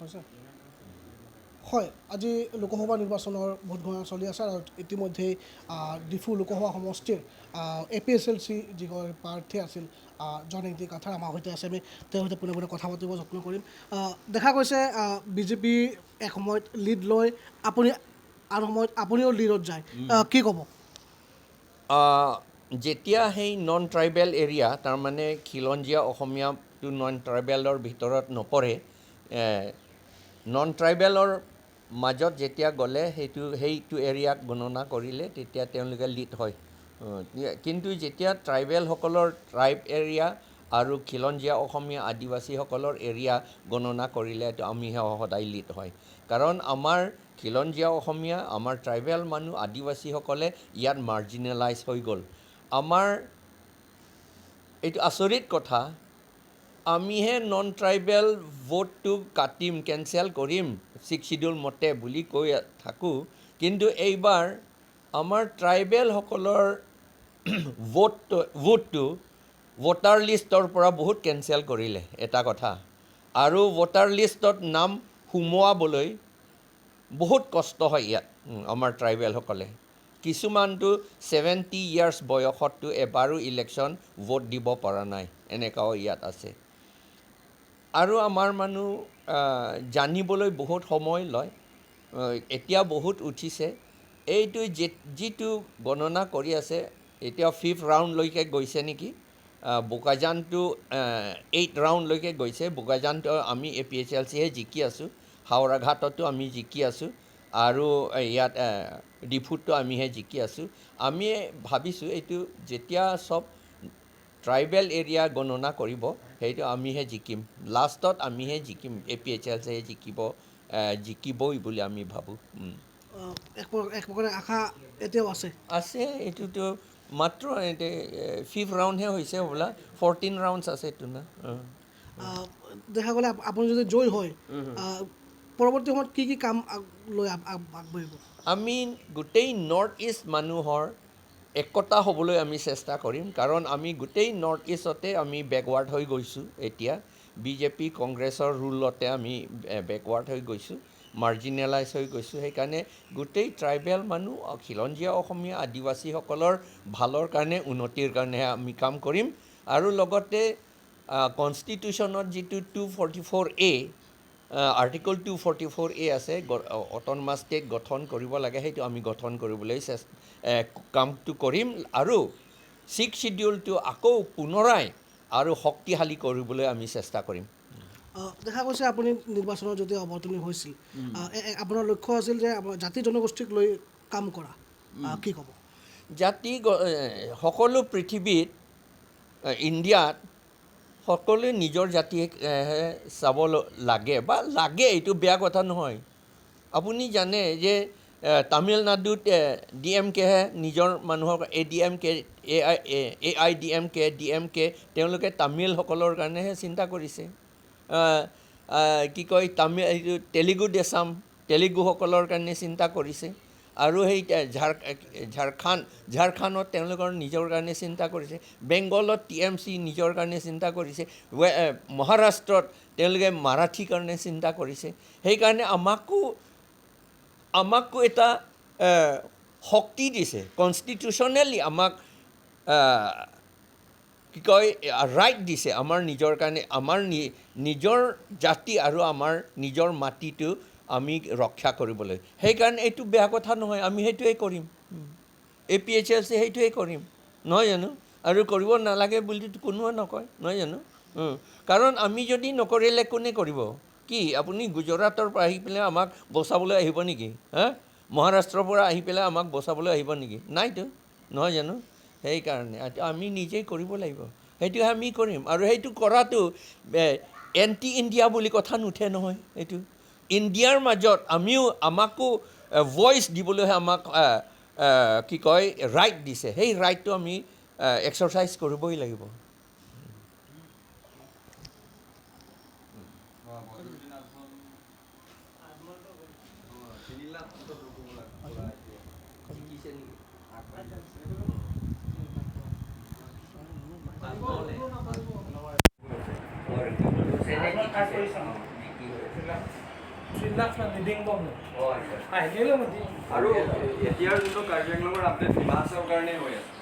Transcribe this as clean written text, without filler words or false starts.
হৈছে হয় আজি লোকসভা নিৰ্বাচনৰ ভোট গণনা চলি আছে আৰু ইতিমধ্যেই ডিফু লোকসভা সমষ্টিৰ APSLC যিগৰাকী প্ৰাৰ্থী আছিল জয়নেকি কাথাৰ আমাৰ সৈতে আছে আমি তেওঁৰ সৈতে পোনে পোনে কথা পাতিব যত্ন কৰিম দেখা গৈছে বিজেপি এসময়ত লিড লৈ আপুনি আন সময়ত আপুনিও লিডত যায় কি ক'ব যেতিয়া সেই নন ট্ৰাইবেল এৰিয়া তাৰমানে খিলঞ্জীয়া অসমীয়াটো নন ট্ৰাইবেলৰ ভিতৰত নপৰে নন ট্ৰাইবেলৰ মাজত যেতিয়া গ'লে সেইটো এৰিয়াক গণনা কৰিলে তেতিয়া তেওঁলোকে লিড হয় কিন্তু যেতিয়া ট্ৰাইবেলসকলৰ ট্ৰাইব এৰিয়া আৰু খিলঞ্জীয়া অসমীয়া আদিবাসীসকলৰ এৰিয়া গণনা কৰিলে আমিহে সদায় লিড হয় কাৰণ আমাৰ খিলঞ্জীয়া অসমীয়া আমাৰ ট্ৰাইবেল মানুহ আদিবাসীসকলে ইয়াত মাৰ্জিনেলাইজ হৈ গ'ল আমাৰ এইটো আচৰিত কথা আমিহে নন ট্ৰাইবেল ভোটটো কাটিম কেঞ্চেল কৰিম 6 শিডিউল মতে বুলি কৈ থাকোঁ কিন্তু এইবাৰ আমাৰ ট্ৰাইবেলসকলৰ ভোটটো ভোটাৰ লিষ্টৰ পৰা বহুত কেঞ্চেল কৰিলে এটা কথা আৰু ভোটাৰ লিষ্টত নাম সোমোৱাবলৈ বহুত কষ্ট হয় ইয়াত আমাৰ ট্ৰাইবেলসকলে কিছুমানটো 70 ইয়াৰ্ছ বয়সততো এবাৰো ইলেকশ্যন ভোট দিব পৰা নাই এনেকুৱাও ইয়াত আছে আৰু আমাৰ মানুহ জানিবলৈ বহুত সময় লয় এতিয়া বহুত উঠিছে এইটো যিটো গণনা কৰি আছে এতিয়া 5th ৰাউণ্ডলৈকে গৈছে নেকি বোকাজানটো 8th ৰাউণ্ডলৈকে গৈছে বোকাজানটো আমি APSLCহে জিকি আছোঁ হাওৰাঘাটতো আমি জিকি আছোঁ আৰু ইয়াত ডিফুতো আমিহে জিকি আছোঁ আমি ভাবিছোঁ এইটো যেতিয়া চব ট্ৰাইবেল এৰিয়া গণনা কৰিব সেইটো আমিহে জিকিম লাষ্টত আমিহে জিকিম APSLCহে জিকিবই বুলি আমি ভাবোঁ এক প্ৰকাৰে আশা এতিয়াও আছে এইটোতো মাত্ৰ 5th ৰাউণ্ডহে হৈছে হ'বলা 14 ৰাউণ্ডছ আছে এইটো না দেখা গ'লে আপুনি যদি জয় হয় পৰৱৰ্তী সময়ত কি কি কাম লৈ আগবাঢ়িব আমি গোটেই নৰ্থ ইষ্ট মানুহৰ একতা হ'বলৈ আমি চেষ্টা কৰিম কাৰণ আমি গোটেই নৰ্থ ইষ্টতে আমি বেকৱাৰ্ড হৈ গৈছোঁ এতিয়া বিজেপি কংগ্ৰেছৰ ৰুলতে আমি বেকৱাৰ্ড হৈ গৈছোঁ মাৰ্জিনেলাইজ হৈ গৈছোঁ সেইকাৰণে গোটেই ট্ৰাইবেল মানুহ খিলঞ্জীয়া অসমীয়া আদিবাসীসকলৰ ভালৰ কাৰণে উন্নতিৰ কাৰণেহে আমি কাম কৰিম আৰু লগতে কনষ্টিটিউশ্যনত যিটো 244A আৰ্টিকল 244A আছে অট'নমাছ ষ্টেট গঠন কৰিব লাগে সেইটো আমি গঠন কৰিবলৈ কামটো কৰিম আৰু 6 শিডিউলটো আকৌ পুনৰাই আৰু শক্তিশালী কৰিবলৈ আমি চেষ্টা কৰিম দেখা গৈছে আপুনি নিৰ্বাচনত যেতিয়া অৱতীৰ্ণ হৈছিল আপোনাৰ লক্ষ্য আছিল যে জাতি জনগোষ্ঠীক লৈ কাম কৰা কি ক'ব সকলো পৃথিৱীত ইণ্ডিয়াত সকলোৱে নিজৰ জাতিক চাব লাগে এইটো বেয়া কথা নহয় আপুনি জানে যে তামিলনাডুত DMKহে নিজৰ মানুহক AIDMK DMK তেওঁলোকে তামিলসকলৰ কাৰণেহে চিন্তা কৰিছে কি কয় তেলেগুসকলৰ কাৰণে চিন্তা কৰিছে আৰু সেই ঝাৰখণ্ডত তেওঁলোকৰ নিজৰ কাৰণে চিন্তা কৰিছে বেংগলত TMC নিজৰ কাৰণে চিন্তা কৰিছে মহাৰাষ্ট্ৰত তেওঁলোকে মাৰাঠীৰ কাৰণে চিন্তা কৰিছে সেইকাৰণে আমাকো এটা শক্তি দিছে কনষ্টিটিউশ্যনেলি আমাক কি কয় ৰাইট দিছে আমাৰ নিজৰ কাৰণে আমাৰ নিজৰ জাতি আৰু আমাৰ নিজৰ মাটিটো আমি ৰক্ষা কৰিবলৈ সেইকাৰণে এইটো বেয়া কথা নহয় আমি সেইটোৱে কৰিম APSLC সেইটোৱে কৰিম নহয় জানো আৰু কৰিব নালাগে বুলি কোনোৱে নকয় নহয় জানো কাৰণ আমি যদি নকৰিলে কোনে কৰিব কি আপুনি গুজৰাটৰ পৰা আহি পেলাই আমাক বচাবলৈ আহিব নেকি মহাৰাষ্ট্ৰৰ পৰা আহি পেলাই আমাক বচাবলৈ আহিব নেকি নাইতো নহয় জানো সেইকাৰণে আমি নিজেই কৰিব লাগিব সেইটোহে আমি কৰিম আৰু সেইটো কৰাটো এণ্টি ইণ্ডিয়া বুলি কথা নুঠে নহয় এইটো ইণ্ডিয়াৰ মাজত আমাকো ভইচ দিবলৈহে আমাক কি কয় ৰাইট দিছে সেই ৰাইটটো আমি এক্সাৰচাইজ কৰিবই লাগিব 3 লাখ লিডিং বম অঁ আচ্ছা আহিলেও মতি আৰু এতিয়াৰ যোনটো কাৰ্বি আংলঙৰ আপডেট ডিমা হাছাওৰ কাৰণেই হৈ আছে